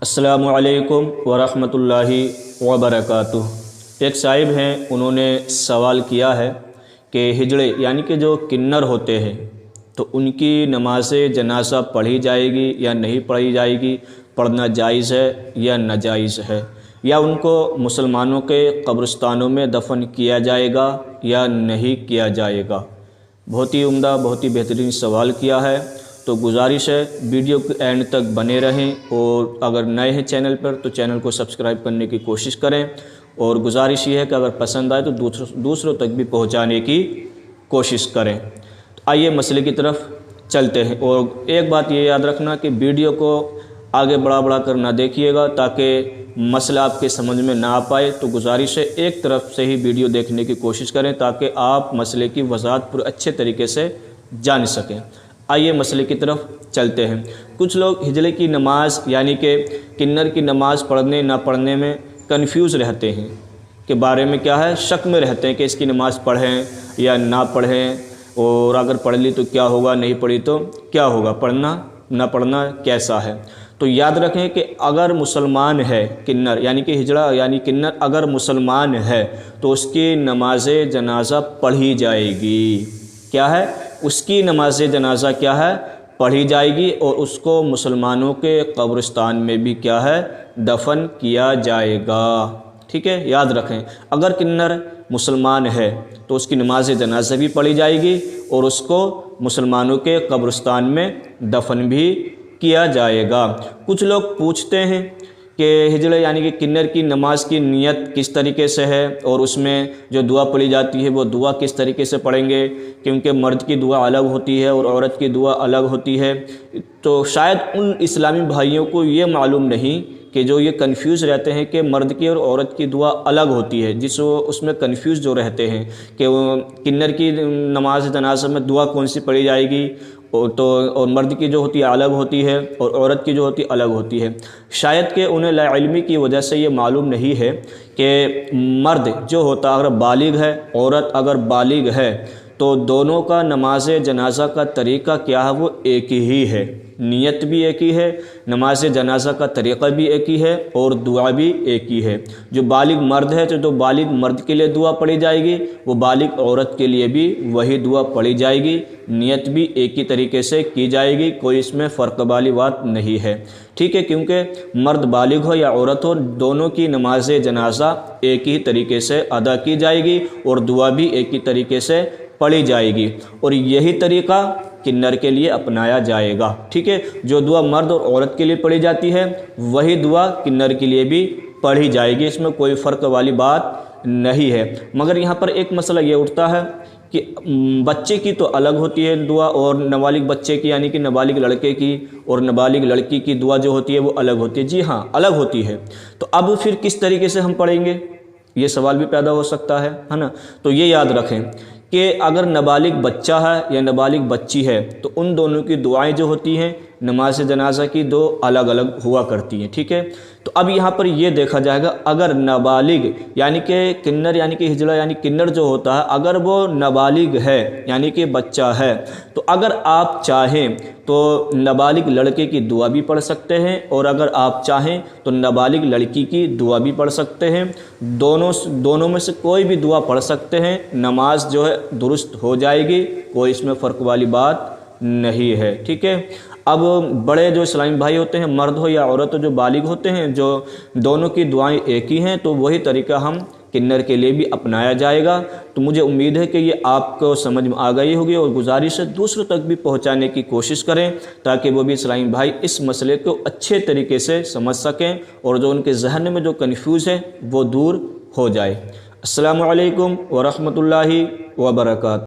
अस्सलामु अलैकुम वरहमतुल्लाहि वबरकातुह। एक साहिब हैं, उन्होंने सवाल किया है कि हिजड़े यानी कि जो किन्नर होते हैं तो उनकी नमाज जनाज़ा पढ़ी जाएगी या नहीं पढ़ी जाएगी, पढ़ना जायज़ है या नाजायज़ है, या उनको मुसलमानों के कब्रिस्तानों में दफन किया जाएगा या नहीं किया जाएगा। बहुत ही उम्दा, बहुत ही बेहतरीन सवाल किया है। तो गुजारिश है वीडियो के एंड तक बने रहें, और अगर नए हैं चैनल पर तो चैनल को सब्सक्राइब करने की कोशिश करें, और गुजारिश ये है कि अगर पसंद आए तो दूसरों तक भी पहुंचाने की कोशिश करें। तो आइए मसले की तरफ चलते हैं। और एक बात ये याद रखना कि वीडियो को आगे बढ़ा कर ना देखिएगा ताकि मसला आपके समझ में ना आ पाए। तो गुजारिश है एक तरफ से ही वीडियो देखने की कोशिश करें ताकि आप मसले की वजाहत पूरे अच्छे तरीके से जान सकें। आइए मसले की तरफ चलते हैं। कुछ लोग हिजड़े की नमाज यानी कि किन्नर की नमाज पढ़ने ना पढ़ने में कंफ्यूज रहते हैं के बारे में क्या है, शक में रहते हैं कि इसकी नमाज पढ़ें या ना पढ़ें, और अगर पढ़ ली तो क्या होगा, नहीं पढ़ी तो क्या होगा, पढ़ना ना पढ़ना कैसा है। तो याद रखें कि अगर मुसलमान है किन्नर यानी कि हिजड़ा यानी किन्नर अगर मुसलमान है तो उसकी नमाज जनाज़ा पढ़ी जाएगी। क्या है, उसकी नमाज जनाज़ा क्या है, पढ़ी जाएगी, और उसको मुसलमानों के कब्रिस्तान में भी क्या है, दफन किया जाएगा। ठीक है, याद रखें अगर किन्नर मुसलमान है तो उसकी नमाज जनाज़ा भी पढ़ी जाएगी और उसको मुसलमानों के कब्रिस्तान में दफन भी किया जाएगा। कुछ लोग पूछते हैं कि हिजड़े यानी कि किन्नर की नमाज की नियत किस तरीके से है, और उसमें जो दुआ पढ़ी जाती है वो दुआ किस तरीके से पढ़ेंगे, क्योंकि मर्द की दुआ अलग होती है और औरत की दुआ अलग होती है। तो शायद उन इस्लामी भाइयों को ये मालूम नहीं कि जो ये कंफ्यूज रहते हैं कि मर्द की और औरत की दुआ अलग होती है, जिस उसमें कंफ्यूज जो रहते हैं कि किन्नर की नमाज जनाज़ा में दुआ कौन सी पढ़ी जाएगी, और मर्द की जो होती है अलग होती है और औरत की जो होती है अलग होती है। शायद कि उन्हें लाइल्मी की वजह से ये मालूम नहीं है कि मर्द जो होता अगर बालिग है, औरत अगर बालिग है, तो दोनों का नमाज जनाज़ा का तरीक़ा क्या है, वो एक ही है, नियत भी एक ही है, नमाज जनाज़ा का तरीक़ा भी एक ही है, और दुआ भी एक ही है। जो बालिग मर्द है तो जो बालिग मर्द के लिए दुआ पढ़ी जाएगी वो बालिग औरत के लिए भी वही दुआ पढ़ी जाएगी, नियत भी एक ही तरीके से की जाएगी, कोई इसमें फ़र्क वाली बात नहीं है। ठीक है, क्योंकि मर्द बालिग हो या औरत हो, दोनों की नमाज जनाज़ा एक ही तरीके से अदा की जाएगी और दुआ भी एक ही तरीके से पढ़ी जाएगी, और यही तरीक़ा किन्नर के लिए अपनाया जाएगा। ठीक है, जो दुआ मर्द और औरत के लिए पढ़ी जाती है वही दुआ किन्नर के लिए भी पढ़ी जाएगी, इसमें कोई फ़र्क वाली बात नहीं है। मगर यहाँ पर एक मसला ये उठता है कि बच्चे की तो अलग होती है दुआ, और नाबालिग बच्चे की यानी कि नाबालिग लड़के की और नाबालिग लड़की की दुआ जो होती है वो अलग होती है। जी हाँ, अलग होती है। तो अब फिर किस तरीके से हम पढ़ेंगे, ये सवाल भी पैदा हो सकता है ना। तो ये याद रखें कि अगर नाबालिग बच्चा है या नाबालिग बच्ची है तो उन दोनों की दुआएं जो होती हैं नमाज जनाज़ा की दो अलग अलग हुआ करती हैं। ठीक है, तो अब यहाँ पर ये देखा जाएगा अगर नाबालिग यानी कि किन्नर यानी कि हिजड़ा यानी किन्नर जो होता है अगर वो नाबालिग है यानी कि बच्चा है, तो अगर आप चाहें तो नाबालिग लड़के की दुआ भी पढ़ सकते हैं, और अगर आप चाहें तो नाबालिग लड़की की दुआ भी पढ़ सकते हैं। दोनों में से कोई भी दुआ पढ़ सकते हैं, नमाज जो है दुरुस्त हो जाएगी, कोई इसमें फ़र्क वाली बात नहीं है। ठीक है, अब बड़े जो इस्लामी भाई होते हैं, मर्द हो या औरत हो, जो बालिग होते हैं, जो दोनों की दुआएं एक ही हैं, तो वही तरीका हम किन्नर के लिए भी अपनाया जाएगा। तो मुझे उम्मीद है कि ये आपको समझ में आ गई होगी, और गुजारिश है दूसरों तक भी पहुंचाने की कोशिश करें ताकि वो भी इस्लामी भाई इस मसले को अच्छे तरीके से समझ सकें और जो उनके जहन में जो कन्फ्यूज़ है वो दूर हो जाए। अस्सलामु अलैकुम व रहमतुल्लाहि व बरकातहू।